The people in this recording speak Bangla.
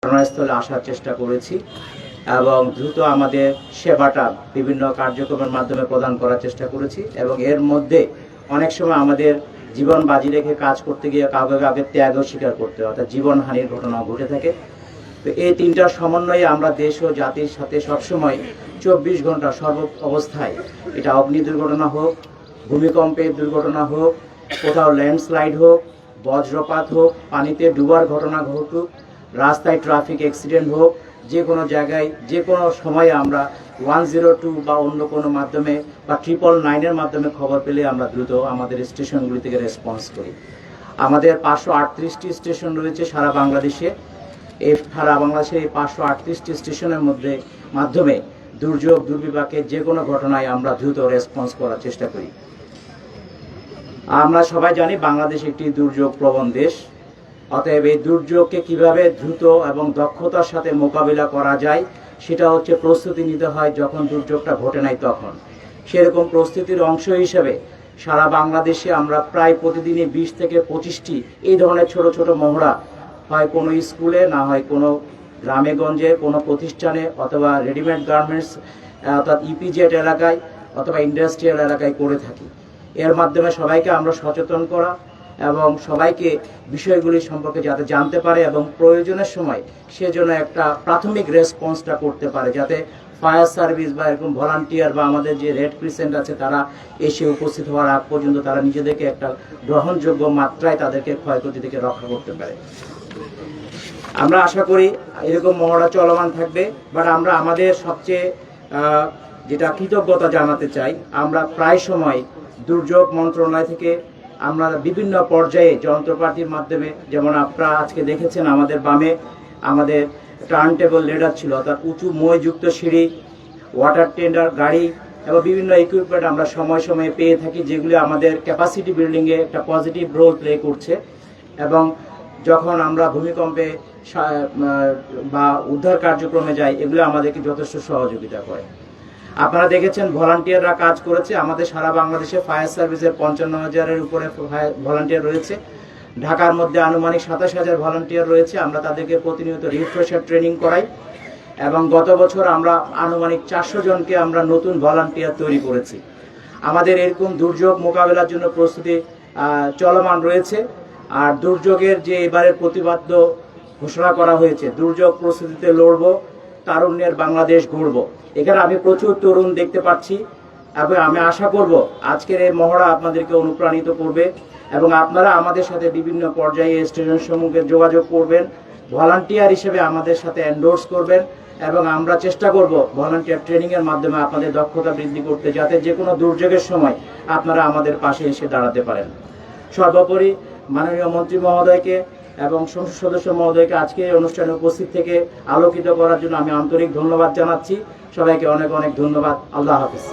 ঘটনাস্থলে আসার চেষ্টা করেছি এবং দ্রুত আমাদের সেবাটা বিভিন্ন কার্যক্রমের মাধ্যমে প্রদান করার চেষ্টা করেছি এবং এর মধ্যে অনেক সময় আমাদের জীবন বাজি রেখে কাজ করতে গিয়ে কাউকে কাউকে ত্যাগও স্বীকার করতে হয়, অর্থাৎ জীবনহানির ঘটনাও ঘটে থাকে। তো এই তিনটার সমন্বয়ে আমরা দেশ ও জাতির সাথে সবসময় 24 ঘন্টা সর্ব অবস্থায়, এটা অগ্নি দুর্ঘটনা হোক, ভূমিকম্পের দুর্ঘটনা হোক, কোথাও ল্যান্ডস্লাইড হোক, বজ্রপাত হোক, পানিতে ডুবার ঘটনা ঘটুক, রাস্তায় ট্রাফিক অ্যাক্সিডেন্ট হোক, যে কোনো জায়গায় যে কোনো সময়ে আমরা 102 বা অন্য কোনো মাধ্যমে বা 999-এর মাধ্যমে খবর পেলে আমরা দ্রুত আমাদের স্টেশনগুলি থেকে রেসপন্স করি। আমাদের 538টি স্টেশন রয়েছে সারা বাংলাদেশে। এই সারা বাংলাদেশের এই 538টি স্টেশনের মাধ্যমে দুর্যোগ দুর্বিপাকের যে কোনো ঘটনায় আমরা দ্রুত রেসপন্স করার চেষ্টা করি। আমরা সবাই জানি বাংলাদেশ একটি দুর্যোগ প্রবণ দেশ, অতএব এই দুর্যোগকে কিভাবে দ্রুত এবং দক্ষতার সাথে মোকাবিলা করা যায় সেটা হচ্ছে প্রস্তুতি নিতে হয় যখন দুর্যোগটা ঘটে নাই তখন। সেরকম প্রস্তুতির অংশ হিসেবে সারা বাংলাদেশে আমরা প্রায় প্রতিদিনই 20 থেকে 25টি এই ধরনের ছোট ছোট মহড়া হয় কোনো স্কুলে, না হয় কোনো গ্রামে গঞ্জে কোনো প্রতিষ্ঠানে, অথবা রেডিমেড গার্মেন্টস অর্থাৎ ইপিজেড এলাকায় অথবা ইন্ডাস্ট্রিয়াল এলাকায় করে থাকি। এর মাধ্যমে সবাইকে আমরা সচেতন করা এবং সবাইকে বিষয়গুলি সম্পর্কে যাতে জানতে পারে এবং প্রয়োজনের সময় সেজন্য একটা প্রাথমিক রেসপন্সটা করতে পারে, যাতে ফায়ার সার্ভিস বা এরকম ভলান্টিয়ার বা আমাদের যে রেড ক্রিসেন্ট আছে তারা এসে উপস্থিত হওয়ার আগ পর্যন্ত তারা নিজেদেরকে একটা গ্রহণযোগ্য মাত্রায় তাদেরকে ক্ষয়ক্ষতি থেকে রক্ষা করতে পারে। আমরা আশা করি এরকম মহড়া চলমান থাকবে। বাট আমরা আমাদের সবচেয়ে যেটা কৃতজ্ঞতা জানাতে চাই, আমরা প্রায় সময় দুর্যোগ মন্ত্রণালয় থেকে আমরা বিভিন্ন পর্যায়ে যন্ত্রপাতির মাধ্যমে, যেমন আপনারা আজকে দেখেছেন আমাদের বামে আমাদের টার্ন টেবল লেডার ছিল, অর্থাৎ উঁচু মইযুক্ত সিঁড়ি, ওয়াটার টেন্ডার গাড়ি এবং বিভিন্ন ইকুইপমেন্ট আমরা সময় সময়ে পেয়ে থাকি, যেগুলি আমাদের ক্যাপাসিটি বিল্ডিংয়ে একটা পজিটিভ রোল প্লে করছে। এবং যখন আমরা ভূমিকম্পে বা উদ্ধার কার্যক্রমে যাই, এগুলো আমাদেরকে যথেষ্ট সহযোগিতা করে। আপনারা দেখেছেন ভলান্টিয়াররা কাজ করেছে। আমাদের সারা বাংলাদেশে ফায়ার সার্ভিসের 55,000-এর উপরে ভলান্টিয়ার রয়েছে। ঢাকার মধ্যে আনুমানিক 27,000 ভলান্টিয়ার রয়েছে। আমরা তাদেরকে প্রতিনিয়ত রিফ্রেশার ট্রেনিং করাই এবং গত বছর আমরা আনুমানিক 400 জনকে আমরা নতুন ভলান্টিয়ার তৈরি করেছি। আমাদের এরকম দুর্যোগ মোকাবেলার জন্য প্রস্তুতি চলমান রয়েছে। আর দুর্যোগের যে এবারের প্রতিবাদ্য ঘোষণা করা হয়েছে, দুর্যোগ প্রস্তুতিতে লড়ব, তারুণ্যের বাংলাদেশ গড়ব, এখানে আমি প্রচুর তরুণ দেখতে পাচ্ছি এবং আমি আশা করব আজকের এই মহড়া আপনাদেরকে অনুপ্রাণিত করবে এবং আপনারা আমাদের সাথে বিভিন্ন পর্যায়ে স্টেশন সমূহে যোগাযোগ করবেন, ভলান্টিয়ার হিসেবে আমাদের সাথে এন্ডোর্স করবেন এবং আমরা চেষ্টা করব ভলান্টিয়ার ট্রেনিংয়ের মাধ্যমে আপনাদের দক্ষতা বৃদ্ধি করতে, যাতে যে কোনো দুর্যোগের সময় আপনারা আমাদের পাশে এসে দাঁড়াতে পারেন। সর্বোপরি মাননীয় মন্ত্রী মহোদয়কে এবং সংসদ সদস্য মহোদয়কে আজকে এই অনুষ্ঠানে উপস্থিত থেকে আলোকিত করার জন্য আমি আন্তরিক ধন্যবাদ জানাচ্ছি। সবাইকে অনেক অনেক ধন্যবাদ। আল্লাহ হাফেজ।